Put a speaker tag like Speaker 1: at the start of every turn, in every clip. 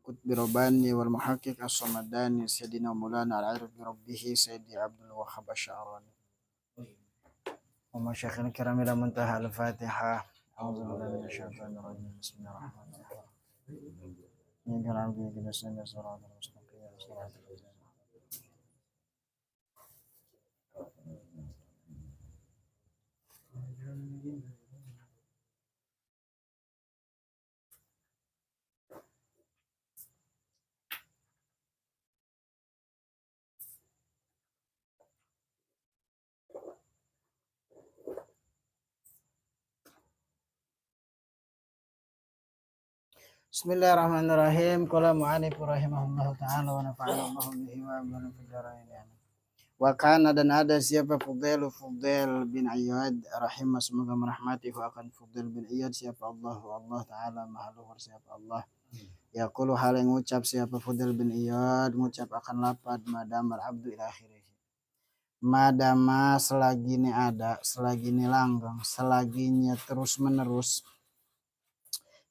Speaker 1: القطب رباني والمحقق الصمداني سيدنا مولانا العارف بربه سيدي عبد الوهاب الشعراني ومشايخنا الكرام إلى منتهى الفاتحة. أعوذ بالله من الشيطان الرجيم. بسم الله الرحمن الرحيم. إياك نعبد وإياك نستعين صراط المستقيم صراط الذين Bismillahirrahmanirrahim. Qala mu'allif rahimahullahu ta'ala wa nafa'ana Allahu bihi wa bi fid dharain. Wa kana dan ada siapa Fudail bin Iyad rahimah semoga merahmati akan Fudail bin Iyad siapa Allah Ta'ala maha luhur siapa Allah. Yaqulu hal yang ucap siapa Fudail bin Iyad mengucap akan lapad madamal abdu ila akhirih. Madama selagi ini ada, selagi ini langgeng, selaginya terus menerus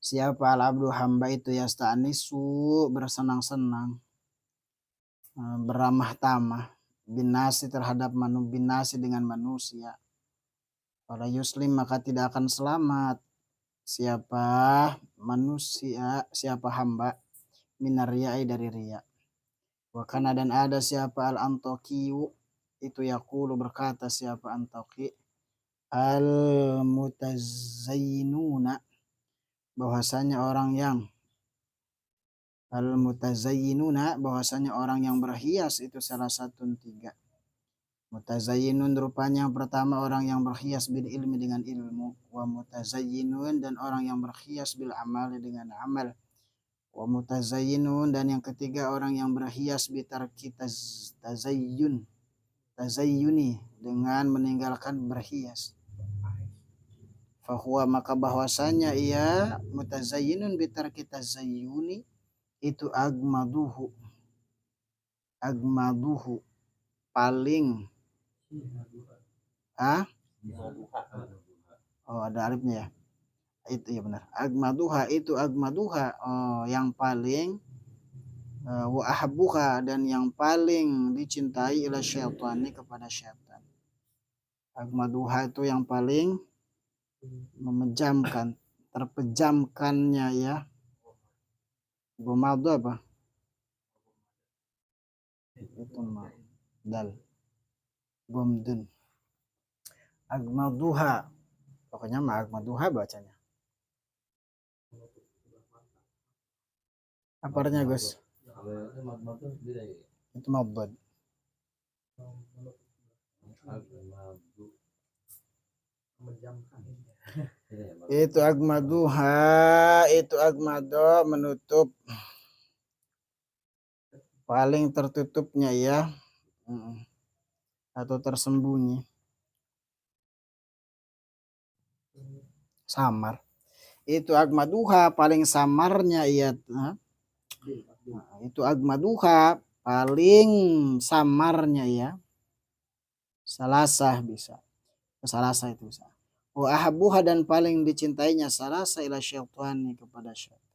Speaker 1: siapa al-abdu hamba itu yasta'nisu bersenang-senang, beramah tamah binasi terhadap binasi dengan manusia. Pada yuslim maka tidak akan selamat siapa manusia, siapa hamba minar riya'i dari riya. Wa kana dan ada siapa al-Antaqiyu itu yaqulu berkata siapa Antaqi al-mutazayyinuna bahwasanya orang yang al-mutazayyinuna bahwasanya orang yang berhias itu salah satu tiga. Mutazayyinun rupanya yang pertama orang yang berhias bil ilmi dengan ilmu, wa mutazayyinun dan orang yang berhias bil amali dengan amal, wa mutazayyinun dan yang ketiga orang yang berhias bi tarki tazayyuni dengan meninggalkan berhias. Fahuwa maka bahwasanya ia mutazayyinun bi tarki tazayyuni itu agmaduhu paling ada alifnya ya, itu ya benar, agmaduha itu agmaduha yang paling wa ahabbuha dan yang paling dicintai ila syaitani kepada syaitan. Agmaduha itu yang paling memejamkan, terpejamkannya ya. Gomado apa? Itu mah dal. Gomdun. Agmaduha. Pokoknya mah agmaduha bacanya. Apa artinya, Gus? Itu mabad. Itu agmaduha, itu agmado menutup, paling tertutupnya ya, atau tersembunyi, samar. Itu agmaduha paling samarnya ya, itu agmaduha paling samarnya ya, salasah bisa, salasah itu bisa. Wa ahabbuha dan paling dicintainya salasa ila syaitani kepada syaitan.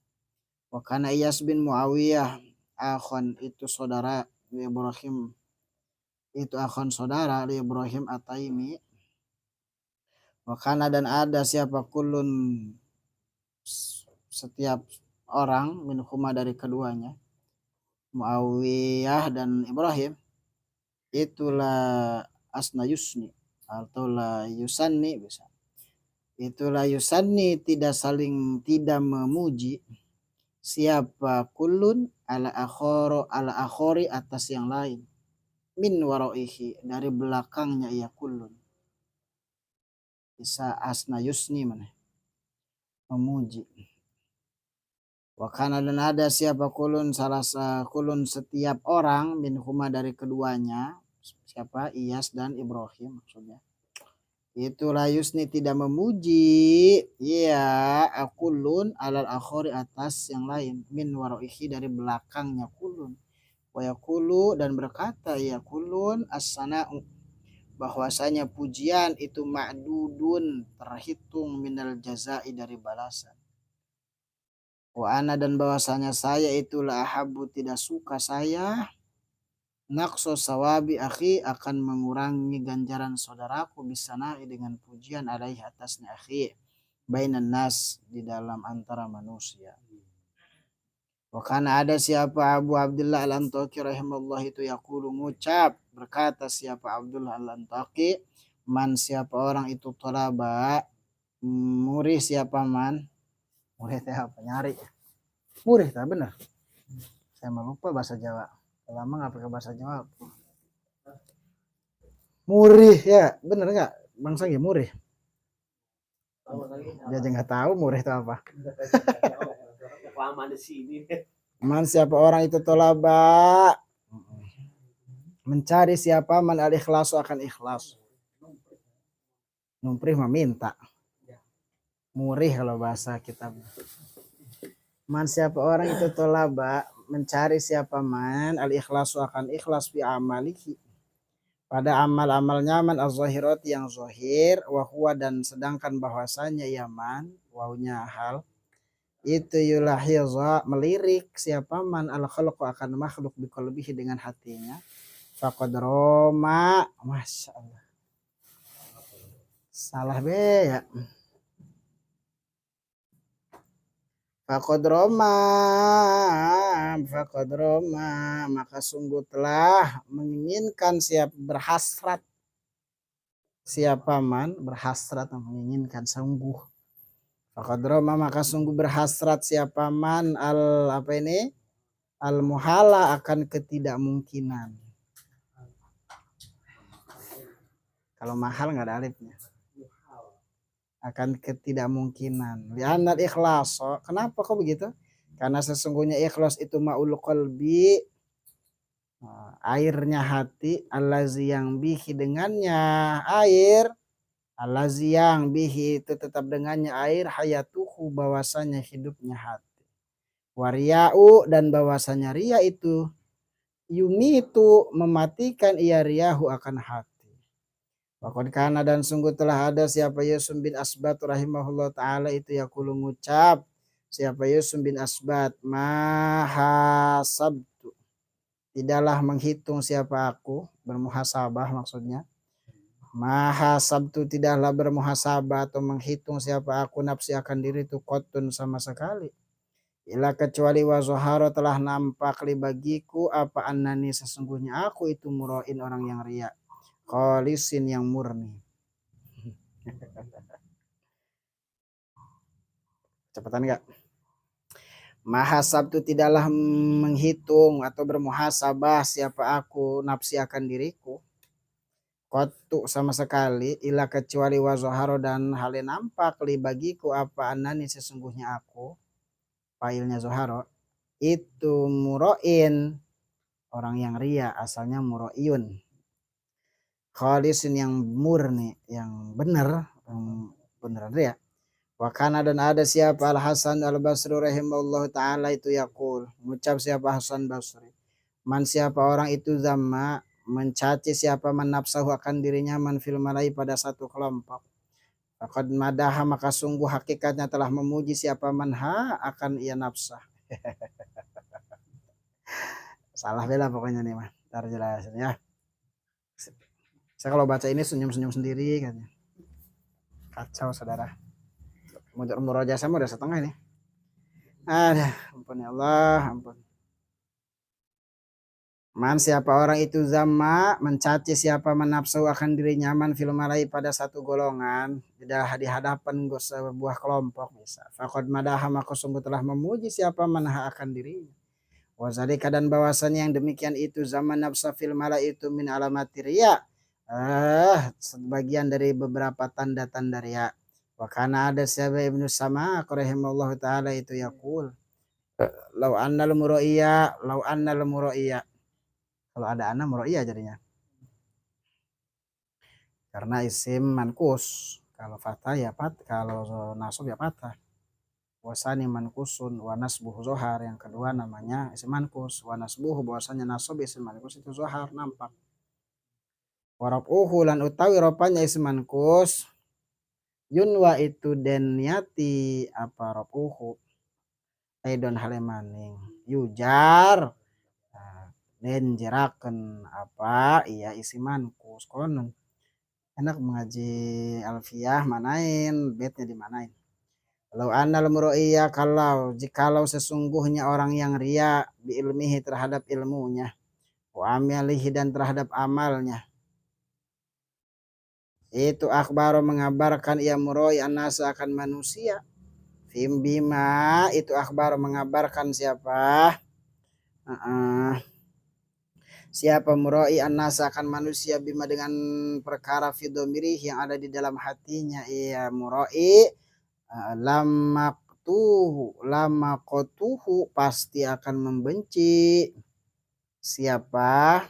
Speaker 1: Wa kana Iyas bin Muawiyah akhon itu saudara li Ibrahim, itu akhon saudara li Ibrahim At-Taimi. Wa kana dan ada siapa kulun setiap orang minhuma dari keduanya, Muawiyah dan Ibrahim, itulah asna yusni atau la yusanni bisa. Itulah yusanni tidak memuji siapa kulun ala akhori atas yang lain, min waraihi dari belakangnya ia kulun. Bisa asna yusni mana memuji. Wa kana dan ada siapa kulun kulun setiap orang minhuma dari keduanya, siapa Iyas dan Ibrahim maksudnya. Itulah yusni tidak memuji ya akulun alal akhori atas yang lain, min waraihi dari belakangnya kulun. Wa yaqulu dan berkata ya kulun as-sana'u bahwasanya pujian itu ma'dudun terhitung minal jazai dari balasan. Wa ana dan bahwasanya saya itulah ahabbu tidak suka saya naqso sawabi akhi akan mengurangi ganjaran saudaraku bisanai dengan pujian alaihi atasnya akhi bainan nas di dalam antara manusia. Wa kana ada siapa Abu Abdullah Al-Antaqi rahimahullah itu yaqulu ngucap berkata siapa Abdullah Al-Antaqi man siapa orang itu talaba murih siapa man murih teh apa nyari murih tak benar saya lupa bahasa Jawa lama nggak pakai bahasa Jawa murih ya bener nggak Bang Sagi murih dia aja nggak tahu murih itu apa man siapa orang itu tolaba mencari siapa man al ikhlasu akan ikhlas numprih meminta murih kalau bahasa kitab man siapa orang itu tolaba mencari siapa man al ikhlasu akan ikhlas fi amalihi pada amal-amalnya man az-zahirat yang zahir wa huwa dan sedangkan bahwasanya yaman waunya hal itu yulahiza melirik siapa man al khalqu akan makhluk biqalbihi dengan hatinya faqad roma masya Allah salah be ya faqad roma maka sungguh telah menginginkan berhasrat siapa man berhasrat menginginkan sungguh faqad roma maka sungguh berhasrat siapa man al apa ini al muhala akan ketidakmungkinan kalau mahal nggak ada alifnya akan ketidakmungkinan li'anal ikhlas kenapa kok begitu karena sesungguhnya ikhlas itu ma'ul qalbi airnya hati allazi yang bihi dengannya air allazi yang bihi itu tetap dengannya air hayatuhu bahwasanya hidupnya hati wariya'u dan bahwasanya ria itu yumitu mematikan ia riyahu akan hati. Waqad kana dan sungguh telah ada siapa Yusuf bin Asbat rahimahullah taala itu yaqulu ngucap siapa Yusuf bin Asbat mahasabtu tidaklah menghitung siapa aku bermuhasabah maksudnya mahasabtu tidaklah bermuhasabah atau menghitung siapa aku nafsi akan diri itu qotun sama sekali ila kecuali wa zahara telah nampak li bagiku apa annani sesungguhnya aku itu murain orang yang riya khalisin yang murni cepatan enggak mahasab itu tidaklah menghitung atau bermuhasabah siapa aku nafsi akan diriku kotu sama sekali ila kecuali wa zahara dan hal nampak li bagiku apa annani sesungguhnya aku failnya zahara itu murain orang yang ria asalnya muraiun khalisin yang murni yang benar ria wakana dan ada siapa Al Hasan Al Basri rahimahullah taala itu yaqul mengucap siapa Hasan Basri man siapa orang itu zamma mencaci siapa man nafsahu akan dirinya man fil malai pada satu kelompok faqad madaha maka sungguh hakikatnya telah memuji siapa man akan ia nafsah salah bela pokoknya nih mah ntar jelasin ya saya kalau baca ini senyum-senyum sendiri katanya kacau saudara murojaah sama udah setengah ini ada ampun ya Allah ampun man siapa orang itu zama mencaci siapa menafsu akan dirinya man fil malai pada satu golongan di hadapan sebuah kelompok bisa faqad madaha maka sungguh telah memuji siapa manha akan dirinya wazalika dan bahwasannya yang demikian itu zaman nafsa fil malai itu min alamati riya sebagian dari beberapa tanda-tanda riya wa kana ada siapa Ibnu Sama rahimahullah taala itu yaqul lau annal muraiya kalau ada ana muraiya jadinya karena isim mankus kalau fatah ya kalau nasab ya patah wasani mankusun wa nasbuhu zohar yang kedua namanya isim mankus wa nasbuhu bahwasanya nasab isim mankus itu zohar nampak warabuhu lan utawi ropanya isim mankus yunwa itu den niati apa rabuhu aidon halemaning yujar dan jeraken apa iya isi mankus konon enak mengaji alfiah manain betnya dimanain. Kalau anal muraiya jikalau sesungguhnya orang yang ria bi ilmihi terhadap ilmunya wa amalihi dan terhadap amalnya itu akhbaro mengabarkan ia muroi anasa akan manusia fim bima itu akhbaro mengabarkan siapa siapa muroi anasa akan manusia bima dengan perkara fidomiri yang ada di dalam hatinya ia muroi lama kotuhu pasti akan membenci siapa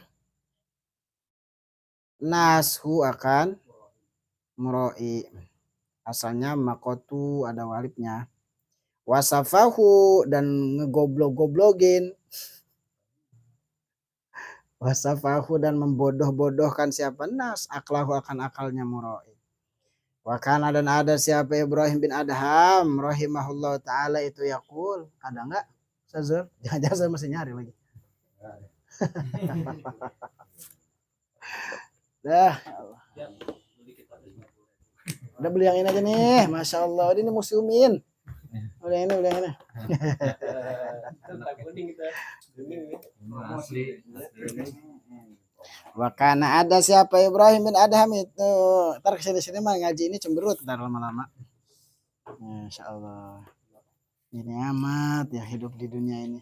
Speaker 1: nashu akan muroi asalnya makotu ada walibnya wasafahu dan ngegoblok-goblogin wasafahu dan membodoh-bodohkan siapa nas aklahu akan akalnya muroi. Wakana dan ada siapa Ibrahim bin Adham rahimahullah ta'ala itu yaqul. Ada enggak? Sazur? Jangan-jangan saya masih nyari lagi. Dah. Udah beli yang ini aja nih. Masya Allah. Ini museumin. Udah yang ini. Wakana ada siapa Ibrahim bin Adham itu. Ntar kesini-sini mah ngaji ini cemberut ntar lama-lama. Masya Allah. Ini amat ya hidup di dunia ini.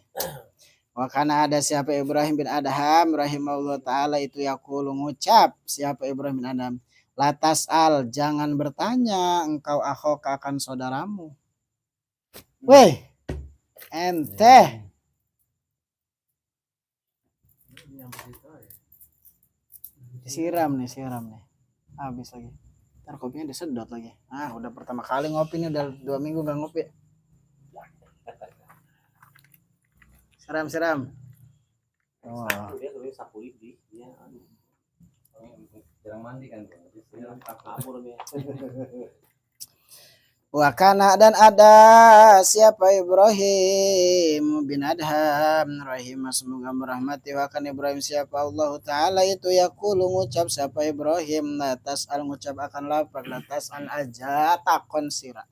Speaker 1: Wakana ada siapa Ibrahim bin Adham rahimahullah ta'ala itu yaqulu ngucap siapa Ibrahim bin Adham. Latas al jangan bertanya engkau akhoka akan saudaramu. Weh ente. Siram nih. Habis lagi. Ntar kopinya disedot lagi. Udah pertama kali ngopi nih, udah 2 minggu gak ngopi. Siram. Oh. Jarang mandi kan. Wakana dan ada siapa Ibrahim bin Adham rahimah semoga merahmati wakan Ibrahim siapa Allah Ta'ala itu yaqulu ngucap siapa Ibrahim latas al ngucap akan lapar latas al aja takon sira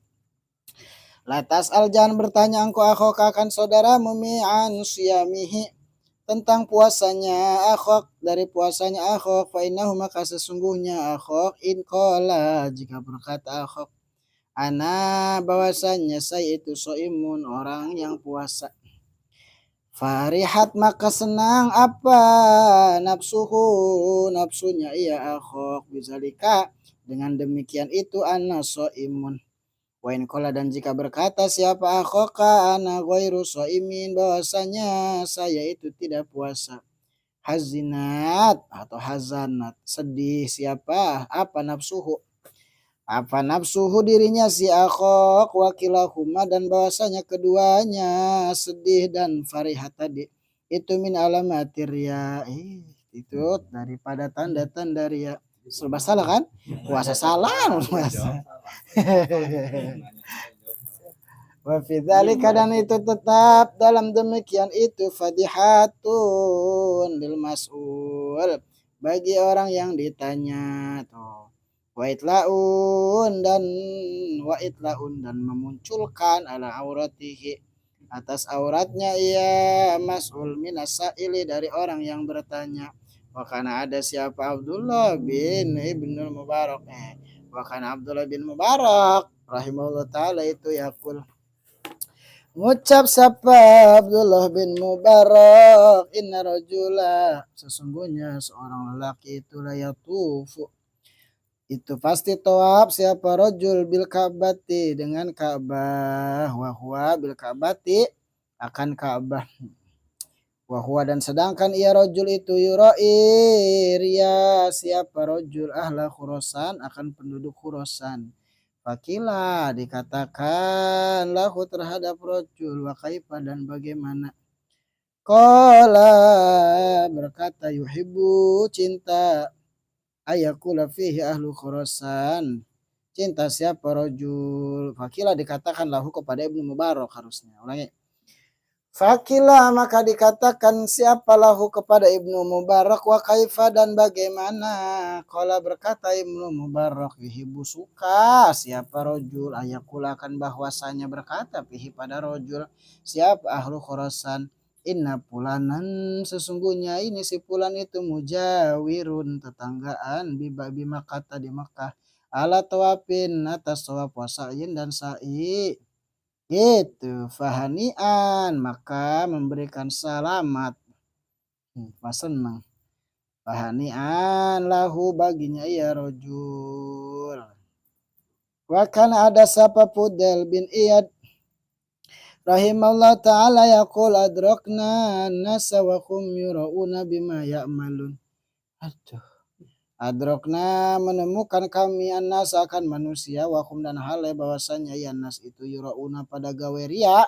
Speaker 1: latas al jangan bertanya engkau akhok akan saudaramu mi'an siyamihi tentang puasanya akhok dari puasanya akhok fa innahu maka sesungguhnya akhok in qala jika berkata akhok ana bahwasannya saya itu soimun orang yang puasa. Farihat maka senang apa nafsunya ia akhok bizalika dengan demikian itu ana soimun. Wa in qala dan jika berkata siapa akhoka ana ghairu soimin bahwasanya saya itu tidak puasa. Hazinat atau hazanat sedih siapa apa nafsuhu apa nafsuhu dirinya si akhok wakilahuma dan bahwasanya keduanya sedih dan farihat tadi itu min alamatir ya itu daripada tanda-tanda ria serba salah kan puasa salah puasa wa fi dzalika dan itu tetap dalam demikian itu fadihatun lil mas'ul bagi orang yang ditanya tuh Waitlaun dan memunculkan ala auratihi atas auratnya ia mas'ul minasaili dari orang yang bertanya. Wakana ada siapa Abdullah bin Ibnu Mubarak Wakana Abdullah bin Mubarak rahimahullah ta'ala itu yakul ngucap sapa Abdullah bin Mubarak inna rajula sesungguhnya seorang lelaki itu layatufu itu pasti tawaf siapa rojul bil Ka'bati dengan Ka'bah wahwa bil Ka'bati akan Ka'bah wahwa dan sedangkan ia rojul itu yuroi ria siapa rojul ahla Khurasan akan penduduk Khurasan fakila dikatakan lahu terhadap rojul wa kaifa dan bagaimana qala berkata yuhibbu cinta ayakula fihi ahlu Khurasan cinta siapa rojul fakila dikatakan lahu kepada Ibnu Mubarak harusnya ulangi Fakila maka dikatakan siapa lahu kepada Ibnu Mubarak wa kaifa dan bagaimana. Qala berkata Ibnu Mubarak yuhibbu suka siapa rojul ayakulakan bahwasanya berkata fihi pada rojul siapa ahlu Khurasan inna pulanan sesungguhnya ini si pulan itu mujawirun tetanggaan bibabi Makkah di Makkah ala tawafin atas tawaf wasain dan sa'i. Gitu, fahanian maka memberikan selamat. Senang. Fahanian lahu baginya ya rojul. Wakan ada sapa Fudel bin Iyad rahimahullah ta'ala yaqul adrakna nasa wa kum yura'una bima ya'malun. Aduh. Adrokna menemukan kami anas akan manusia wakum dan hale bahwasanya ya nas itu yurauna pada gawe ria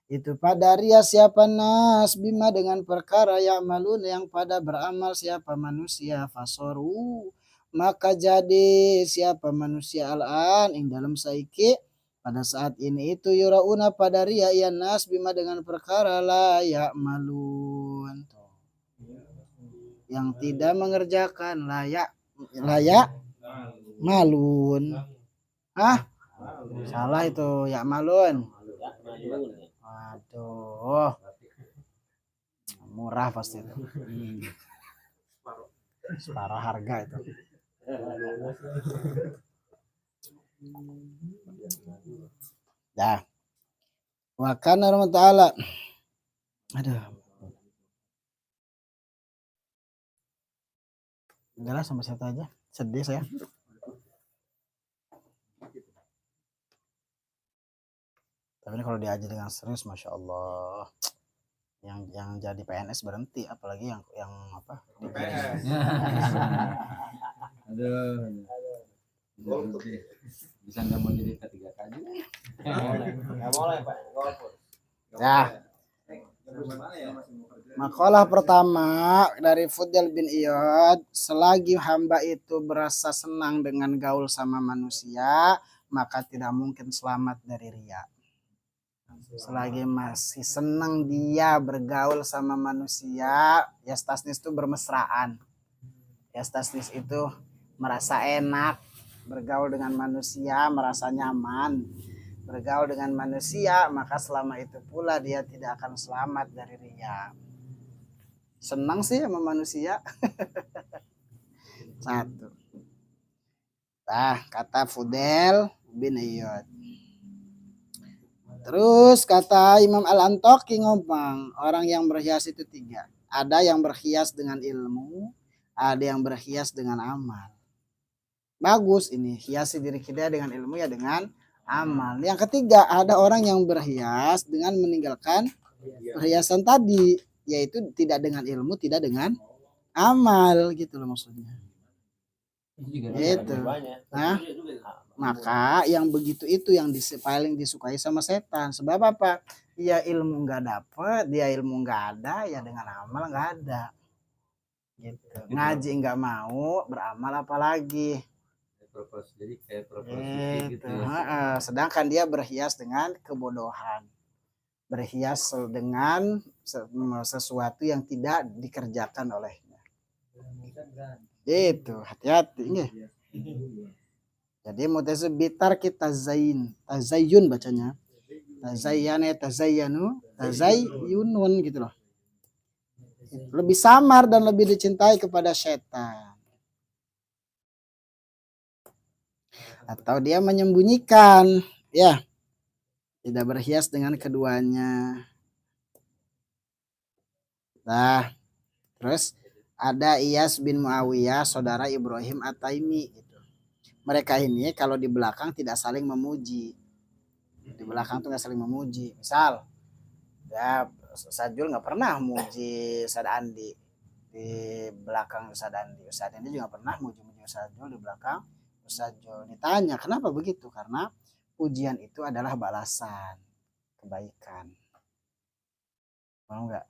Speaker 1: itu pada ria siapa nas bima dengan perkara ya malun yang pada beramal siapa manusia fasoru maka jadi siapa manusia al-an ing dalam saiki pada saat ini itu yurauna pada ria ya nas bima dengan perkara la ya malun yang tidak mengerjakan layak malun. Salah itu ya malun. Waduh, murah pasti itu. Separuh harga itu. Dah. Wa kana ta'ala. Aduh. Udahlah sampai situ aja. Sedih saya. Tapi ini kalau diajar dengan serius, masya Allah, yang jadi PNS berhenti, apalagi yang apa?
Speaker 2: Aduh. Bisa nggak mau jadi ketiga kali? Nggak boleh Pak.
Speaker 1: Ya. Makalah pertama dari Fudel bin Iyad, selagi hamba itu berasa senang dengan gaul sama manusia, maka tidak mungkin selamat dari riya. Selagi masih senang dia bergaul sama manusia, yastasnis itu bermesraan. Yastasnis itu merasa enak, bergaul dengan manusia, merasa nyaman. Bergaul dengan manusia, maka selama itu pula dia tidak akan selamat dari riya. Senang sih sama manusia. Satu. Kata Fudel bin Iyad. Terus kata Imam Al-Antoqi ngomong, orang yang berhias itu tiga. Ada yang berhias dengan ilmu, ada yang berhias dengan amal. Bagus ini, hiasi diri kita dengan ilmu ya dengan amal. Yang ketiga, ada orang yang berhias dengan meninggalkan perhiasan tadi, yaitu tidak dengan ilmu, tidak dengan amal, gitu loh maksudnya. Gitu. Nah, maka yang begitu itu yang paling disukai sama setan. Sebab apa? Ya ilmu nggak dapet, dia ilmu nggak ada, ya dengan amal nggak ada. Gitu. Ngaji nggak mau, beramal apalagi.
Speaker 2: Jadi kayak gitu
Speaker 1: ya. Sedangkan dia berhias dengan kebodohan, berhias dengan sesuatu yang tidak dikerjakan olehnya. Itu hati-hati nih. Jadi mutasi bitar kita tazayun bacanya, tazayyanu, tazayyunun gitu loh. Lebih samar dan lebih dicintai kepada setan. Atau dia menyembunyikan, ya, tidak berhias dengan keduanya. Nah, terus ada Iyas bin Muawiyah, saudara Ibrahim At-Taimi. Gitu. Mereka ini kalau di belakang tidak saling memuji. Di belakang tuh nggak saling memuji. Misal, ya Sajul nggak pernah muji Ustaz Andi di belakang Ustaz Andi. Ustaz Andi juga pernah muji-muji Sajul di belakang Sajul. Ditanya kenapa begitu? Karena pujian itu adalah balasan kebaikan. Mau nggak?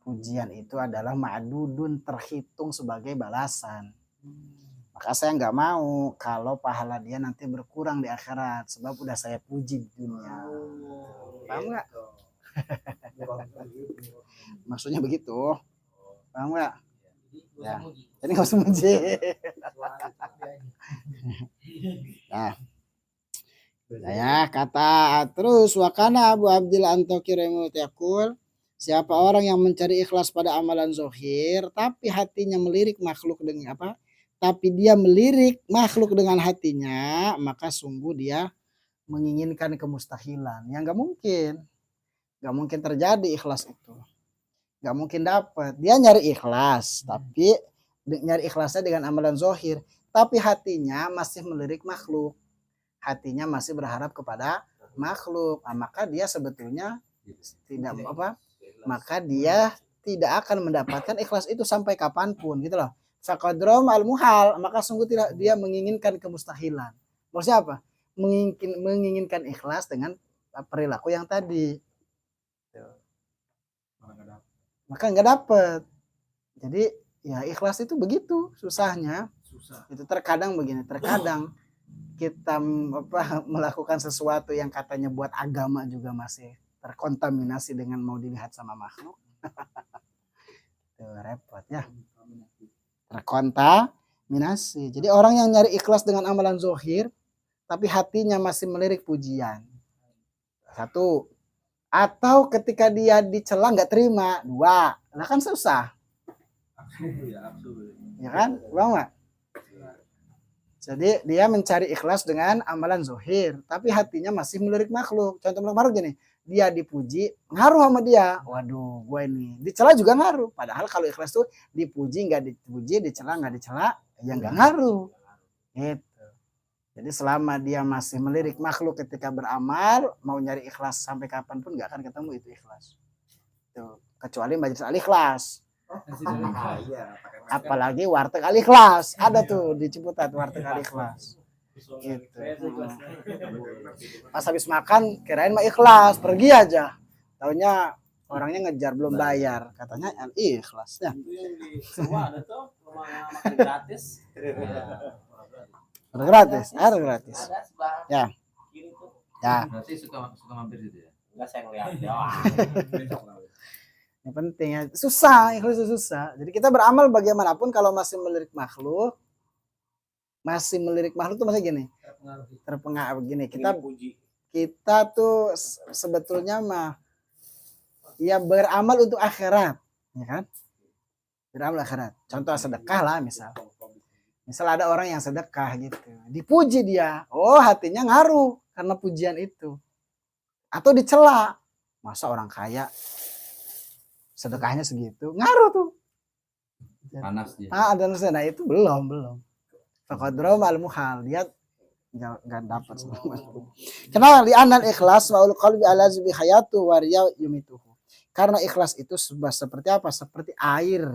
Speaker 1: Pujian itu adalah ma'dudun, terhitung sebagai balasan. Maka saya nggak mau kalau pahala dia nanti berkurang di akhirat sebab udah saya puji di dunia. Paham nggak? Maksudnya begitu. Paham nggak? Ya. Jadi nggak usah muji. Nah, ya kata terus wakana Abu Abdil Antoki Yakul, siapa orang yang mencari ikhlas pada amalan zohir tapi hatinya melirik makhluk dengan apa? Tapi dia melirik makhluk dengan hatinya, maka sungguh dia menginginkan kemustahilan yang nggak mungkin terjadi ikhlas itu, nggak mungkin dapat. Dia nyari ikhlas, tapi nyari ikhlasnya dengan amalan zohir, tapi hatinya masih melirik makhluk. Hatinya masih berharap kepada makhluk, maka dia sebetulnya tidak apa, maka dia tidak akan mendapatkan ikhlas itu sampai kapanpun gitu loh. Faqadrom al muhal, maka sungguh tidak dia menginginkan kemustahilan. Maksudnya apa? Menginginkan ikhlas dengan perilaku yang tadi, maka nggak dapet. Jadi ya ikhlas itu begitu susahnya. Itu terkadang begini, terkadang kita melakukan sesuatu yang katanya buat agama juga masih terkontaminasi dengan mau dilihat sama makhluk. Itu repot ya. Terkontaminasi. Jadi orang yang nyari ikhlas dengan amalan zohir tapi hatinya masih melirik pujian. Satu. Atau ketika dia dicela nggak terima. Dua. Nah kan susah. Ya kan? Bang nggak? Jadi dia mencari ikhlas dengan amalan zohir, tapi hatinya masih melirik makhluk. Contoh makhluk gini, dia dipuji, ngaruh sama dia. Waduh, gue ini dicela juga ngaruh. Padahal kalau ikhlas tuh dipuji nggak dipuji, dicela nggak dicela, ya nggak ngaruh. Gitu. Jadi selama dia masih melirik makhluk ketika beramal, mau nyari ikhlas sampai kapanpun nggak akan ketemu itu ikhlas. Tuh, kecuali majelis al-ikhlas. Apalagi warteg al-ikhlas ada tuh di Ciputat, warteg al-ikhlas gitu. Pas habis makan kirain mah ikhlas, pergi aja, taunya orangnya ngejar belum bayar, katanya al-ikhlas ya. Ada gratis ya.
Speaker 2: Berarti suka mampir gitu ya?
Speaker 3: Enggak, saya ngeliat.
Speaker 1: Yang penting ya, susah, ikhlas itu susah. Jadi kita beramal bagaimanapun kalau masih melirik makhluk tuh masih gini, terpengaruh begini. Kita tuh sebetulnya mah ya beramal untuk akhirat, ya kan? Beramal akhirat. Contoh sedekah lah misal ada orang yang sedekah gitu, dipuji dia, oh hatinya ngaruh karena pujian itu. Atau dicela, masa orang kaya sedekahnya segitu, ngaruh tuh.
Speaker 2: Panas dia.
Speaker 1: Nah itu belum. Faqadrom al muhal, dia nggak dapat. Kenapa? Li'anal ikhlas wa ul qalbi ala zubi hayatu wa riya yumituhu. Karena ikhlas itu seperti apa? Seperti air.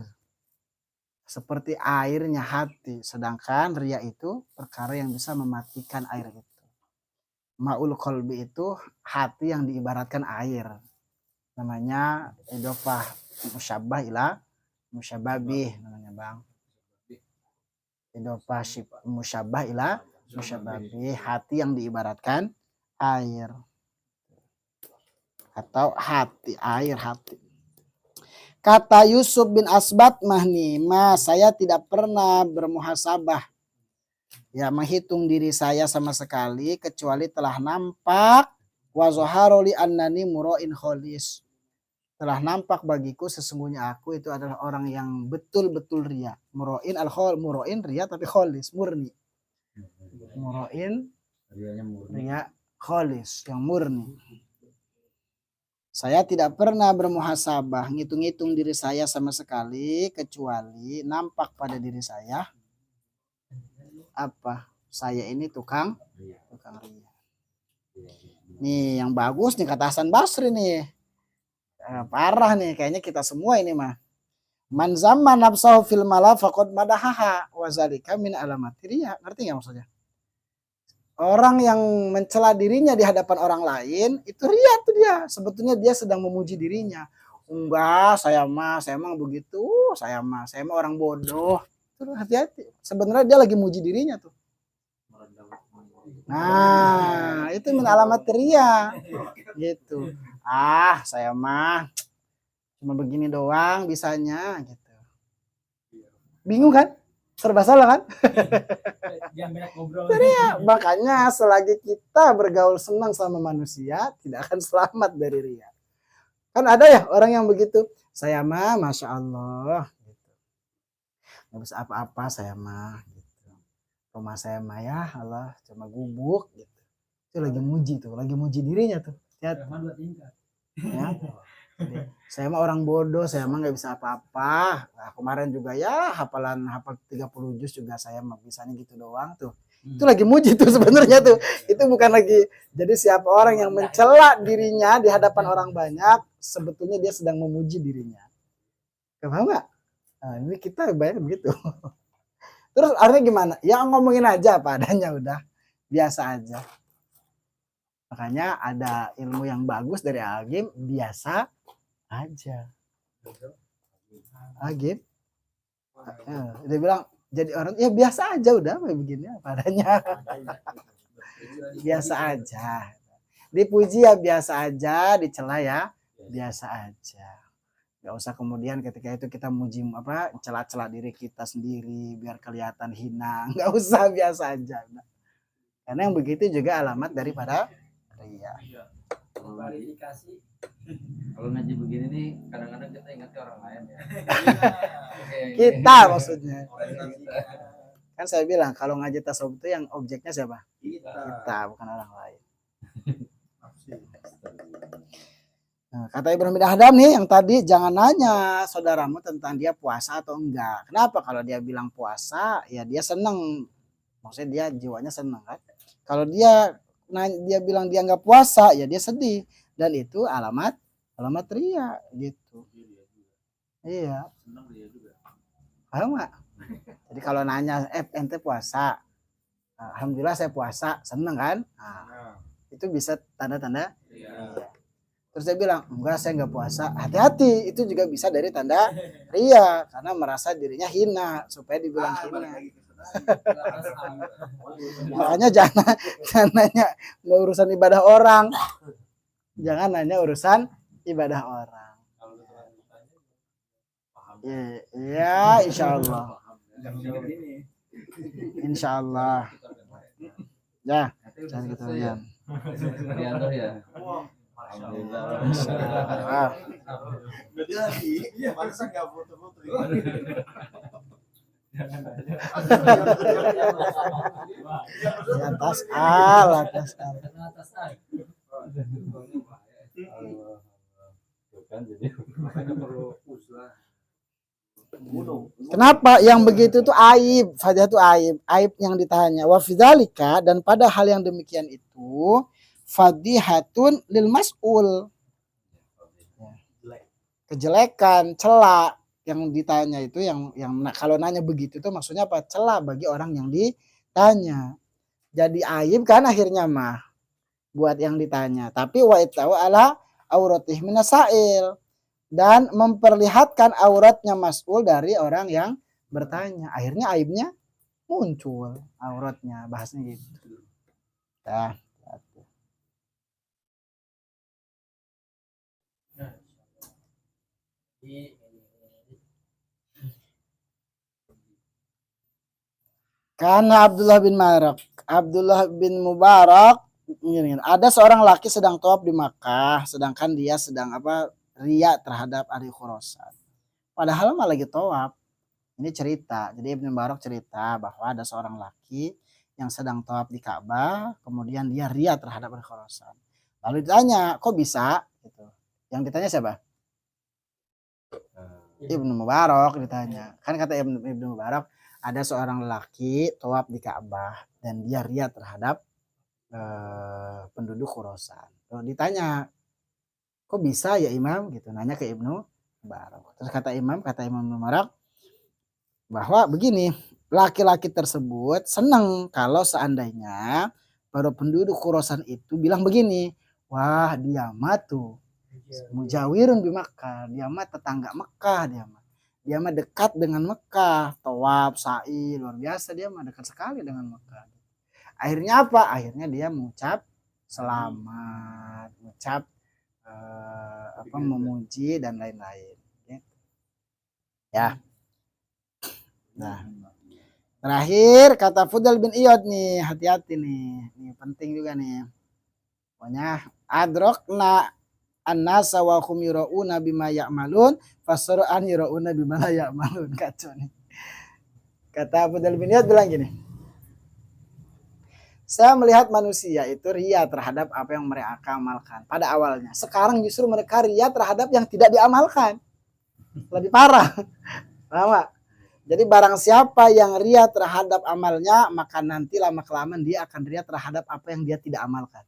Speaker 1: Seperti airnya hati, sedangkan riya itu perkara yang bisa mematikan air itu. Ma'ul qalbi itu hati yang diibaratkan air. Namanya idofah musyabbah ila musyabbabih namanya bang. Idofah musyabbah ila musyabbabih, hati yang diibaratkan air atau hati. Kata Yusuf bin Asbat mahni, saya tidak pernah bermuhasabah, ya menghitung diri saya sama sekali kecuali telah nampak wa zaharoli annani muroin kholis. Telah nampak bagiku sesungguhnya aku itu adalah orang yang betul-betul ria. Muroin muroin ria tapi kholis, murni. Muroin ria kholis, yang murni. Saya tidak pernah bermuhasabah, ngitung-ngitung diri saya sama sekali kecuali nampak pada diri saya apa? Saya ini tukang ria. Nih yang bagus nih kata Hasan Basri nih. Parah nih kayaknya kita semua ini mah. Man zamma nafsahu fil mala faqad madahaha wa zalika min alamati riya. Ngerti enggak maksudnya? Orang yang mencela dirinya di hadapan orang lain itu riya tuh dia. Sebetulnya dia sedang memuji dirinya. Enggak, saya mah begitu. Saya mah orang bodoh. Terus hati-hati. Sebenarnya dia lagi muji dirinya tuh. Nah, itu min alamat riya gitu. Saya mah cuma begini doang bisanya gitu. Bingung kan? Serba salah kan? Jadi ya, makanya selagi kita bergaul senang sama manusia, tidak akan selamat dari ria. Kan ada ya orang yang begitu, saya mah Masya Allah gitu. Gak bisa apa-apa saya mah gitu. Rumah saya mah ya Allah cuma gubuk gitu. Itu lagi muji dirinya tuh. Ya. Saya mah orang bodoh, saya mah nggak bisa apa-apa. Nah, kemarin juga ya hafal 30 juz juga saya mah bisanya gitu doang tuh. Itu lagi muji tuh sebenarnya tuh. Itu bukan lagi. Jadi siapa orang yang mencela dirinya di hadapan orang banyak, sebetulnya dia sedang memuji dirinya. Paham nggak? Nah, ini kita banyak begitu. Terus artinya gimana? Ya ngomongin aja apa adanya udah. Biasa aja. Makanya ada ilmu yang bagus dari Agim, biasa aja. Agim. Dia bilang jadi orang ya biasa aja udah begini apa adanya. Biasa aja. Dipuji ya biasa aja, dicela ya biasa aja. Gak usah kemudian ketika itu kita muji apa celah-celah diri kita sendiri biar kelihatan hina. Gak usah, biasa aja. Karena yang begitu juga alamat daripada ria.
Speaker 2: Kalau ngaji begini nih kadang-kadang kita ingatnya orang lain ya.
Speaker 1: Kita maksudnya. Kan saya bilang kalau ngaji tasawuf itu yang objeknya siapa? Kita, bukan orang lain. Nah, kata Ibrahim bin Adham nih yang tadi, jangan nanya saudaramu tentang dia puasa atau enggak. Kenapa? Kalau dia bilang puasa, ya dia seneng. Maksudnya dia jiwanya seneng kan. Kalau dia bilang dia enggak puasa, ya dia sedih. Dan itu alamat ria gitu. Iya. Paham nggak? Jadi kalau nanya, ente puasa, alhamdulillah saya puasa, seneng kan? Nah, itu bisa tanda-tanda. Iya. Terus dia bilang, enggak saya nggak puasa. Hati-hati, itu juga bisa dari tanda ria, karena merasa dirinya hina, supaya dibilang hina. Makanya jangan nanya urusan ibadah orang, jangan nanya urusan ibadah orang. Ya, insya Allah. Insya Allah. Ya, jangan gitu ya.
Speaker 2: Ya.
Speaker 1: Alhamdulillah. Atas al. Kenapa yang begitu itu aib? Fadah itu aib yang ditanya. Wa fidzalika, dan pada hal yang demikian itu fadihatun lil mas'ul. Kejelekan, cela yang ditanya itu yang kalau nanya begitu itu maksudnya apa? Cela bagi orang yang ditanya. Jadi aib kan akhirnya mah buat yang ditanya. Tapi wa itau ala auratih minasail, dan memperlihatkan auratnya mas'ul dari orang yang bertanya. Akhirnya aibnya muncul, auratnya, bahasnya gitu. Nah, karena Abdullah bin Mubarak, ada seorang laki sedang tawaf di Makkah, sedangkan dia sedang ria terhadap Ari Khurasan. Padahal mah lagi tawaf. Ini cerita. Jadi Ibnu Mubarak cerita bahwa ada seorang laki yang sedang tawaf di Ka'bah, kemudian dia ria terhadap Ari Khurasan. Lalu ditanya, kok bisa? Gitu. Yang ditanya siapa? Ibnu Mubarak ditanya. Kan kata Ibnu Mubarak, ada seorang laki tawaf di Ka'bah dan dia ria terhadap penduduk Khurasan. Lalu ditanya, kok bisa ya Imam? Gitu, nanya ke Ibnu Mubarak. Terus kata Imam Mubarak bahwa begini, laki-laki tersebut senang kalau seandainya para penduduk Khurasan itu bilang begini, wah dia mah tuh mujawirun di Makkah, dia mah tetangga Mekah, dia mah dekat dengan Mekah, tawaf, sa'i, luar biasa, dia mah dekat sekali dengan Mekah. Akhirnya apa? Akhirnya dia mengucap selamat, mengucap memuji dan lain-lain. Ya. Nah, terakhir kata Fudail bin Iyad nih, hati-hati nih. Ini penting juga nih. Pokoknya adrokna annasa wa hum yurauna bima ya'malun fasara'an yurauna bima la ya'malun. Kacau nih. Kata Fudail bin Iyad bilang gini. Saya melihat manusia itu ria terhadap apa yang mereka amalkan pada awalnya. Sekarang justru mereka ria terhadap yang tidak diamalkan. Lebih parah. Paham gak? Jadi barang siapa yang ria terhadap amalnya, maka nanti lama-kelamaan dia akan ria terhadap apa yang dia tidak amalkan.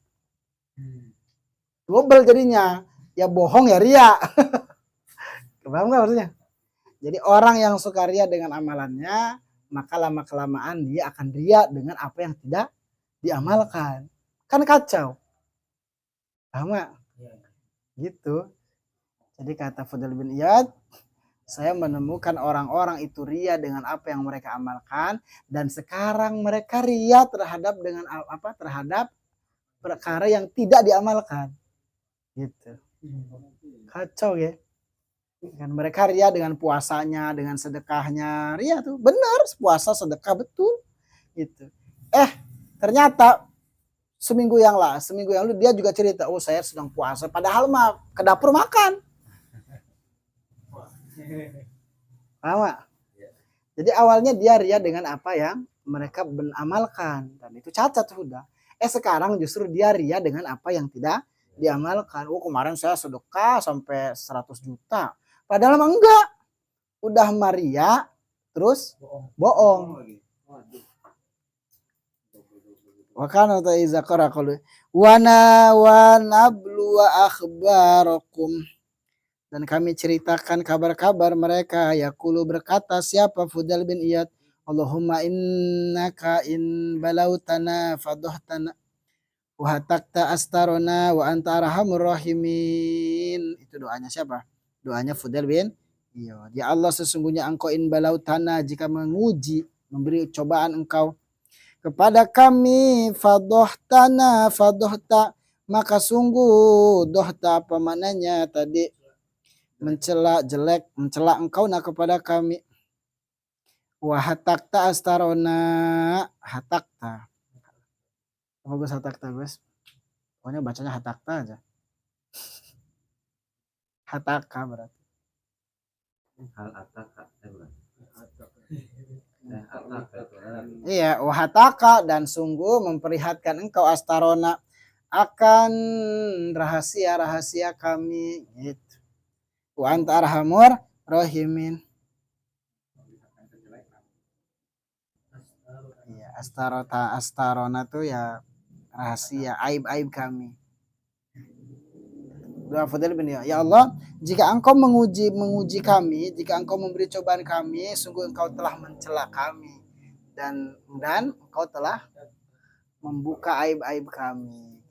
Speaker 1: Double jadinya. Ya bohong ya ria. Paham gak maksudnya? Jadi orang yang suka ria dengan amalannya, maka lama-kelamaan dia akan ria dengan apa yang tidak diamalkan. Kan kacau. Paham gak? Gitu. Jadi kata Fudail bin Iyad, saya menemukan orang-orang itu ria dengan apa yang mereka amalkan, dan sekarang mereka ria terhadap dengan apa? Terhadap perkara yang tidak diamalkan. Gitu. Kacau ya. Kan mereka ria dengan puasanya, dengan sedekahnya. Ria tuh benar, puasa sedekah betul. Gitu. Ternyata seminggu yang lalu dia juga cerita, oh saya sedang puasa, padahal mah ke dapur makan. Paham? Jadi awalnya dia ria dengan apa yang mereka amalkan, dan itu cacat sudah. Sekarang justru dia ria dengan apa yang tidak diamalkan. Oh kemarin saya sedekah sampai 100 juta, padahal mah enggak. Udah Maria terus bohong. Wakana ta iza qaraqalu wana nablu wa akhbarakum, dan kami ceritakan kabar-kabar mereka. Yaqulu berkata siapa? Fudail bin Iyad, Allahumma innaka in balautana fadohtana wa hatakta astarona wa anta arhamur rahimin. Itu doanya siapa? Doanya Fudail bin Iyad. Ya Allah, sesungguhnya engkau in balautana, jika menguji, memberi cobaan engkau kepada kami, fadohtana, fadohta, maka sungguh dohta apa mananya tadi, mencela jelek, mencela engkau na kepada kami. Wahatakta astarona, hatakta. Apa gue hatakta guys? Pokoknya bacanya hatakta aja. Hataka berarti.
Speaker 2: Hal ataka.
Speaker 1: Iya, wahataka, dan sungguh memperlihatkan engkau astarona akan rahasia-rahasia kami gitu. Wa anta arhamur rahimin. Iya, astarona tuh ya rahasia, aib-aib kami. Doa Fudail bin Iyad, ya Allah, jika engkau menguji kami, jika engkau memberi cobaan kami, sungguh engkau telah mencela kami, dan engkau telah membuka aib-aib kami.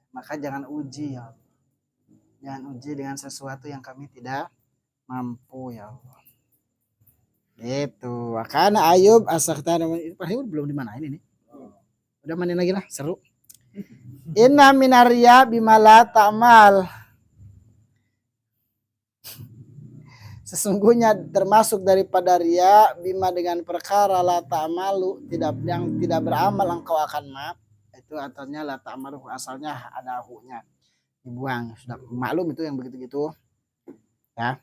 Speaker 1: Maka jangan uji ya Allah. Jangan uji dengan sesuatu yang kami tidak mampu ya Allah. Itu. Karena Ayub asakhtana belum dimana ini nih. Udah mainin lagi lah, seru. Inna minarya bimala ta'mal. Sesungguhnya termasuk daripada ria bima dengan perkara la ta'malu, yang tidak beramal engkau akan maaf. Itu artinya la ta'malu, asalnya ada hunya, dibuang. Sudah maklum itu yang begitu-gitu. Ya.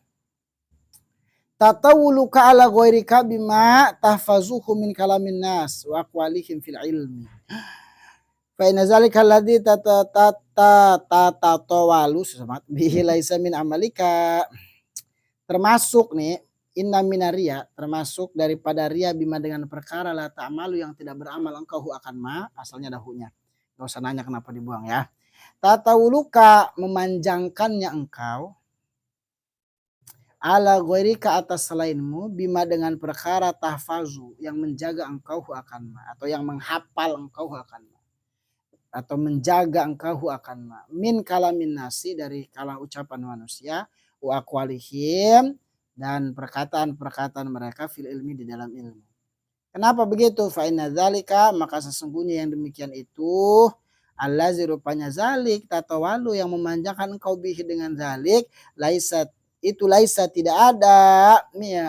Speaker 1: Tatawuluka ala ghairika bima tahfazuhu min kalamin nas wa aqwalihim fil ilmi. Fa inna zalika alladhi tatatawalu bihi laisa min amalika. Termasuk nih, inna minaria, termasuk daripada ria bima dengan perkara la ta'malu yang tidak beramal engkau akan ma, asalnya dahunya. Gak usah nanya kenapa dibuang ya. Tatawuluka, memanjangkannya engkau, ala ghairika, atas selainmu, bima dengan perkara tahfazu yang menjaga engkau akan ma, atau yang menghafal engkau akan ma, atau menjaga engkau akan ma, min kalamin nasi, dari kala ucapan manusia, wa aqwalihim, dan perkataan-perkataan mereka fil ilmi, di dalam ilmu. Kenapa begitu? Fa inna dzalika, maka sesungguhnya yang demikian itu allazi rupanya zalik tatawalu yang memanjangkan engkau bihi dengan zalik, laisa itu laisa tidak ada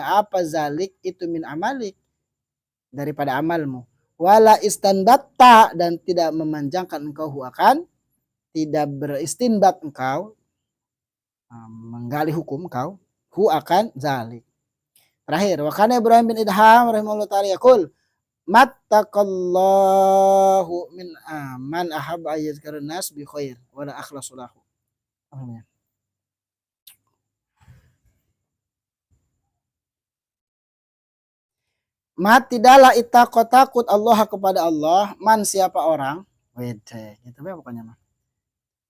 Speaker 1: apa zalik itu min amalik daripada amalmu, wala istanbatta dan tidak memanjangkan engkau akan tidak beristinbat engkau menggali hukum engkau akan zalik. Terakhir, wa kana Ibrahim bin Idham rahimahullah ta'ala yaqul mattaqallahu min man ahabba ayyazkara nas bi khair wa la akhlasu lahu. Tidaklah itaqo takut Allah kepada Allah man siapa orang wede gitu ya pokoknya mah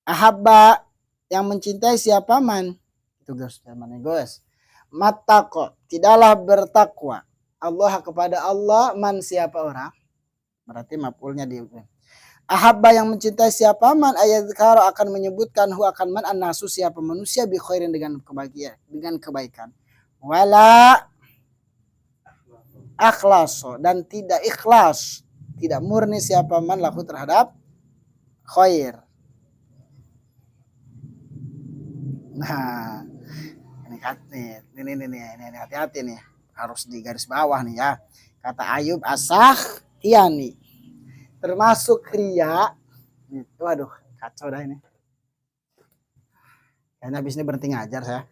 Speaker 1: ahabba yang mencintai siapa man itu guys mana guys mataqo tidaklah bertakwa Allah kepada Allah man siapa orang berarti maf'ulnya di ahabba yang mencintai siapa man ayadzkara akan menyebutkan akan man annasu siapa manusia bi khairin dengan kebahagiaan dengan kebaikan wala akhlaso dan tidak ikhlas tidak murni siapa man lahu terhadap khair. Nah ini hati-hati nih harus di garis bawah nih ya kata Ayub As-Sakhtiyani termasuk ria waduh kacau dah ini kayaknya abis ini berhenti ngajar saya.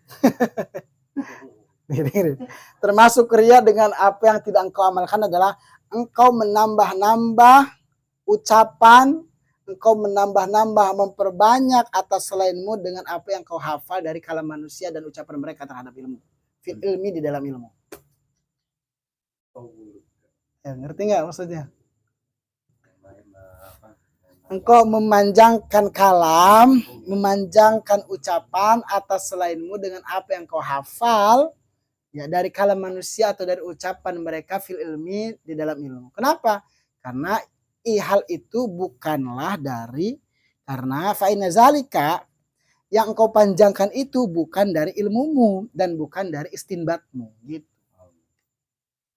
Speaker 1: Termasuk ria dengan apa yang tidak engkau amalkan adalah engkau menambah-nambah ucapan, engkau menambah-nambah memperbanyak atas selainmu dengan apa yang kau hafal dari kalam manusia dan ucapan mereka terhadap ilmu. Fil ilmi di dalam ilmu. Ya, ngerti nggak maksudnya? Engkau memanjangkan kalam, memanjangkan ucapan atas selainmu dengan apa yang kau hafal ya dari kalam manusia atau dari ucapan mereka fil ilmi di dalam ilmu. Kenapa? Karena hal itu bukanlah dari karena fa'inna zalika yang engkau panjangkan itu bukan dari ilmumu dan bukan dari istinbatmu gitu.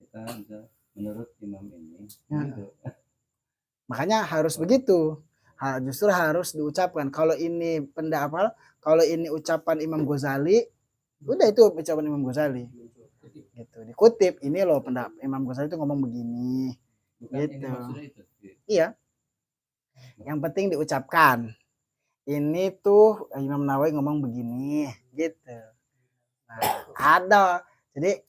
Speaker 2: Kita menurut imam ini
Speaker 1: Ya.
Speaker 2: gitu.
Speaker 1: Makanya harus begitu. Justru harus diucapkan. Kalau ini pendapat, kalau ini ucapan Imam Ghazali, udah itu ucapan Imam Ghazali. Gitu. Dikutip, ini loh pendapat Imam Ghazali itu ngomong begini.
Speaker 2: Bukan
Speaker 1: Gitu.
Speaker 2: ini maksudnya itu.
Speaker 1: Iya. Yang penting diucapkan. Ini tuh Imam Nawawi ngomong begini, gitu. Nah, ada. Jadi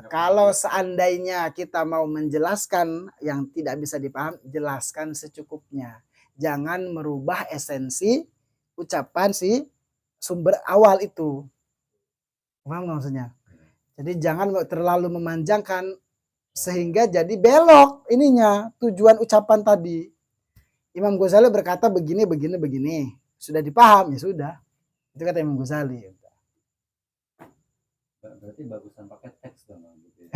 Speaker 1: kalau seandainya kita mau menjelaskan yang tidak bisa dipaham, jelaskan secukupnya. Jangan merubah esensi ucapan si sumber awal itu. Paham maksudnya? Jadi jangan terlalu memanjangkan sehingga jadi belok ininya tujuan ucapan tadi. Imam Ghazali berkata begini, begini, begini. Sudah dipaham ya sudah. Itu kata Imam Ghazali.
Speaker 2: Berarti bagusan pakai teks dong gitu.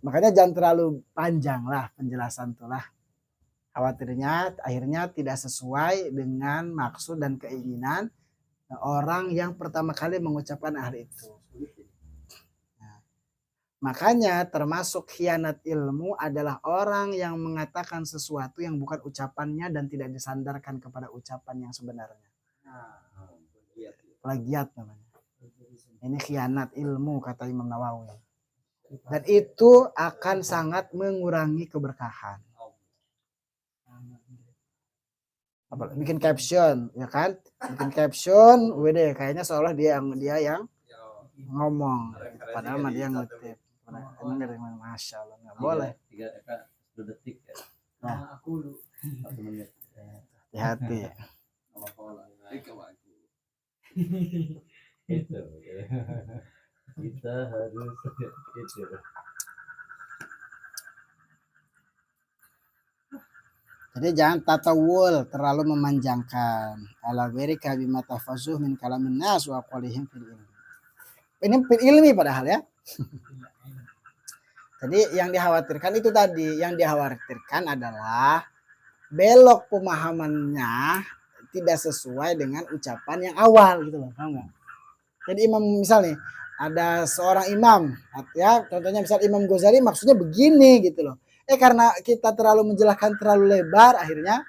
Speaker 1: Makanya jangan terlalu panjang lah penjelasan tuh lah. Khawatirnya akhirnya tidak sesuai dengan maksud dan keinginan orang yang pertama kali mengucapkan hal itu. Nah, makanya termasuk khianat ilmu adalah orang yang mengatakan sesuatu yang bukan ucapannya dan tidak disandarkan kepada ucapan yang sebenarnya. Plagiat namanya. Ini khianat ilmu kata Imam Nawawi. Dan itu akan sangat mengurangi keberkahan. Apa, bikin caption, ya kan? Bikin caption, wede kayaknya seolah dia yang ngomong, padahal mah dia ngutip. Emang dari mana? Masya Allah, nggak boleh.
Speaker 2: 3 detik ya.
Speaker 1: Nah,
Speaker 2: aku 1 menit.
Speaker 1: Hati-hati.
Speaker 2: Itu kita harus itu.
Speaker 1: Jadi jangan tatawul terlalu memanjangkan. Ala ghairika bima tafazuh min kalamin nas wa aqwalihim fil ilmi. Ini fil ilmi padahal ya. Jadi yang dikhawatirkan itu tadi, yang dikhawatirkan adalah belok pemahamannya tidak sesuai dengan ucapan yang awal gitu loh, paham nggak? Jadi imam misalnya ada seorang imam, ya contohnya misal Imam Ghazali maksudnya begini gitu loh. Karena kita terlalu menjelaskan terlalu lebar, akhirnya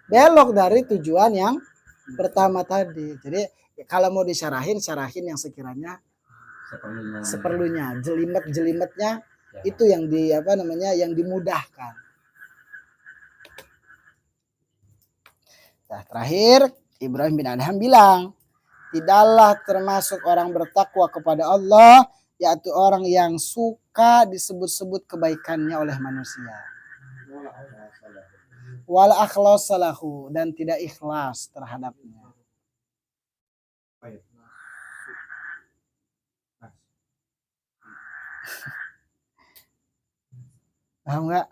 Speaker 1: belok dari tujuan yang pertama tadi. Jadi kalau mau syarahin yang sekiranya seperlunya, jelimet-jelimetnya itu yang yang dimudahkan. Nah, terakhir Ibrahim bin Adham bilang, tidaklah termasuk orang bertakwa kepada Allah, yaitu orang yang suka disebut-sebut kebaikannya oleh manusia. Wal akhlas salahu, dan tidak ikhlas terhadapnya. Paham nggak?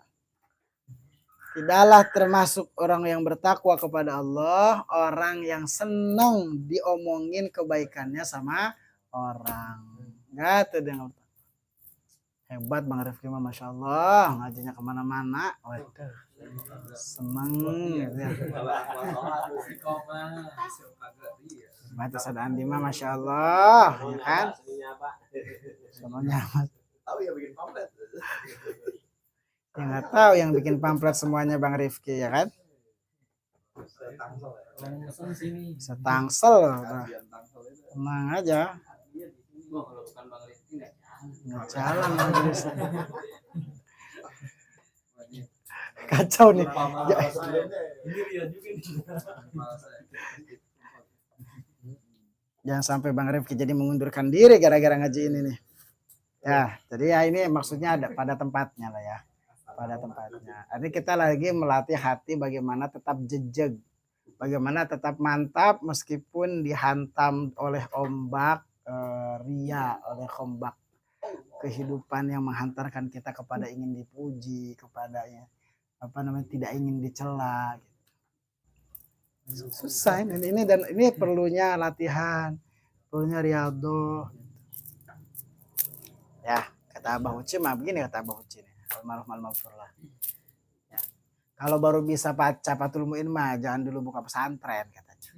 Speaker 1: Tidaklah termasuk orang yang bertakwa kepada Allah, orang yang senang diomongin kebaikannya sama orang. Nggak tuh dia. Hebat Bang Rifki mah, Masya Allah, ngajinya kemana-mana. Waduh, seneng gitu ya. Baca Sada Andi mah, Masya Allah, ya kan? Semuanya tahu ya bikin pamflet. Ya nggak tahu yang bikin pamflet semuanya Bang Rifki, ya kan? Setangsel, tenang aja. Nggak jalan kacau nih. Jangan sampai Bang Rifki jadi mengundurkan diri gara-gara ngaji ini nih. Ya, jadi ya ini maksudnya ada pada tempatnya lah ya. Pada tempatnya. Jadi kita lagi melatih hati bagaimana tetap jejeg. Bagaimana tetap mantap meskipun dihantam oleh ombak ria, oleh ombak kehidupan yang menghantarkan kita kepada ingin dipuji, kepada tidak ingin dicela. Susah ini dan ini perlunya latihan, perlunya riado. Ya, kata Abah Uci mah begini, kata Abah Uci nih. Almarhum. Ya. Kalau baru bisa baca Fathul Muin mah jangan dulu buka pesantren katanya.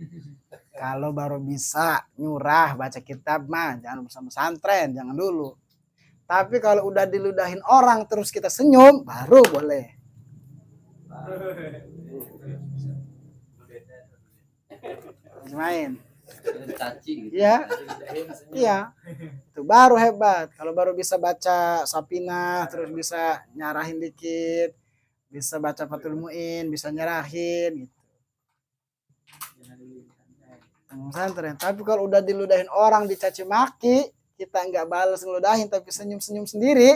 Speaker 1: Kalau baru bisa nyurah baca kitab mah jangan buka pesantren, jangan dulu. Tapi kalau udah diludahin orang terus kita senyum, baru boleh. Main. Iya. Iya. Itu baru hebat. Kalau baru bisa baca Sapinah, terus bisa nyarahin dikit, bisa baca Fathul Muin, bisa nyarahin gitu. Pesantren. Tapi kalau udah diludahin orang, dicaci maki, kita nggak balas ngeludahin tapi senyum-senyum sendiri,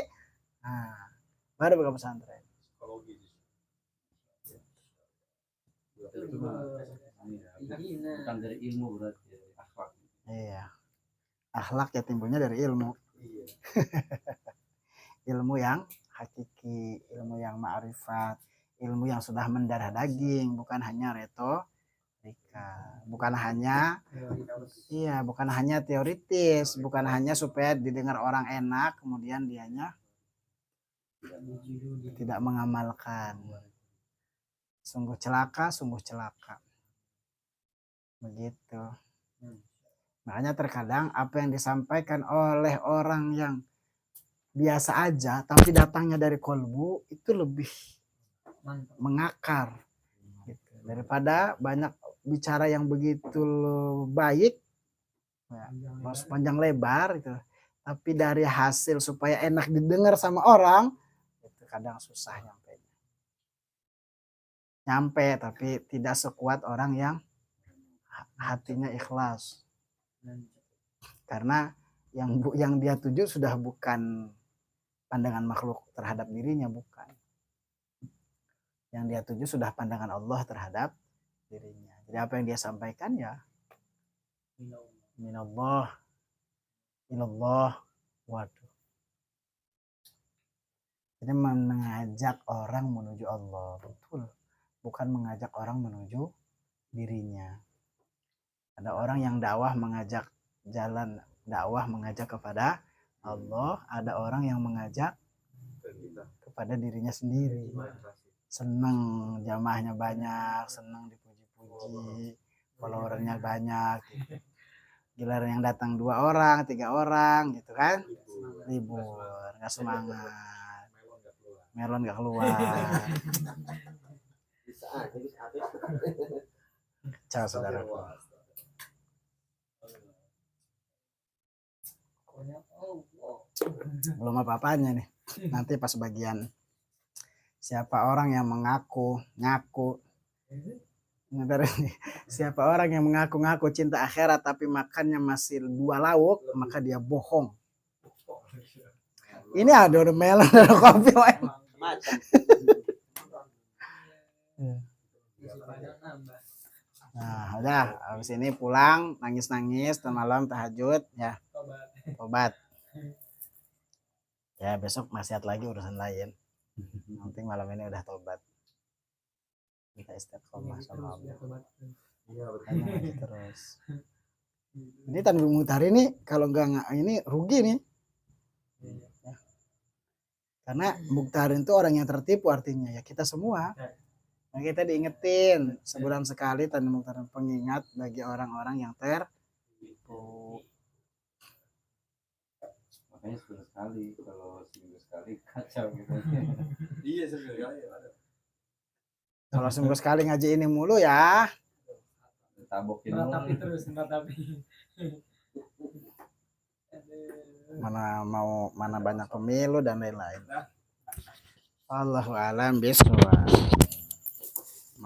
Speaker 1: nah, baru buka pesantren.
Speaker 2: Bukan dari ilmu berarti, akhlak.
Speaker 1: Iya, akhlak ya timbulnya dari ilmu. Ilmu yang hakiki, ilmu yang ma'rifat, ilmu yang sudah mendarah daging, bukan hanya retorika, bukan hanya teoritis, bukan hanya supaya didengar orang enak kemudian dianya tidak mengamalkan. Sungguh celaka begitu. Makanya terkadang apa yang disampaikan oleh orang yang biasa aja tapi datangnya dari kolbu itu lebih mengakar gitu. Daripada banyak bicara yang begitu baik ya, panjang lebar gitu, tapi dari hasil supaya enak didengar sama orang itu kadang susah nyampe tapi tidak sekuat orang yang hatinya ikhlas, karena yang dia tuju sudah bukan pandangan makhluk terhadap dirinya, bukan. Yang dia tuju sudah pandangan Allah terhadap dirinya. Jadi apa yang dia sampaikan ya minallah ilallah. Waduh. Jadi mengajak orang menuju Allah, betul. Bukan mengajak orang menuju dirinya. Ada orang yang dakwah mengajak jalan dakwah mengajak kepada Allah, ada orang yang mengajak kepada dirinya sendiri. Senang jamaahnya banyak, senang dipuji-puji, followernya banyak. Gitu. Giliran yang datang 2 orang, 3 orang gitu kan, libur, nggak semangat. melon gak keluar.
Speaker 2: Bisa aja bisa habis.
Speaker 1: Ciao saudaraku. Belum apa-apanya nih. Nanti pas bagian siapa orang yang ngaku Bentar ini. Siapa orang yang mengaku-ngaku cinta akhirat tapi makannya masih 2 lauk, maka dia bohong. Ini ada melon, ada kopi.
Speaker 2: Macam.
Speaker 1: Nah, udah habis ini pulang nangis-nangis dan malam tahajud ya. Tobat. Ya besok maksiat lagi urusan lain. Yang penting malam ini udah tobat. Kita istiqomah sama Allah.
Speaker 2: Iya betul.
Speaker 1: Ngaji terus. Ini Tanbih Mukhtar ini kalau enggak ini rugi nih. Ya. Karena Mukhtar itu orang yang tertipu artinya ya kita semua. Nah, kita diingetin sebulan sekali Tanbih Mukhtar pengingat bagi orang-orang yang tertipu.
Speaker 2: Makanya sebulan sekali, kalau seminggu sekali kacau gitu. Iya seminggu sekali.
Speaker 1: Kalau seminggu sekali ngaji ini mulu ya.
Speaker 2: Tabokin
Speaker 3: Meratapi terus, meratapi.
Speaker 1: Mana banyak pemilu dan lain-lain. Allahu a'lam bishawab.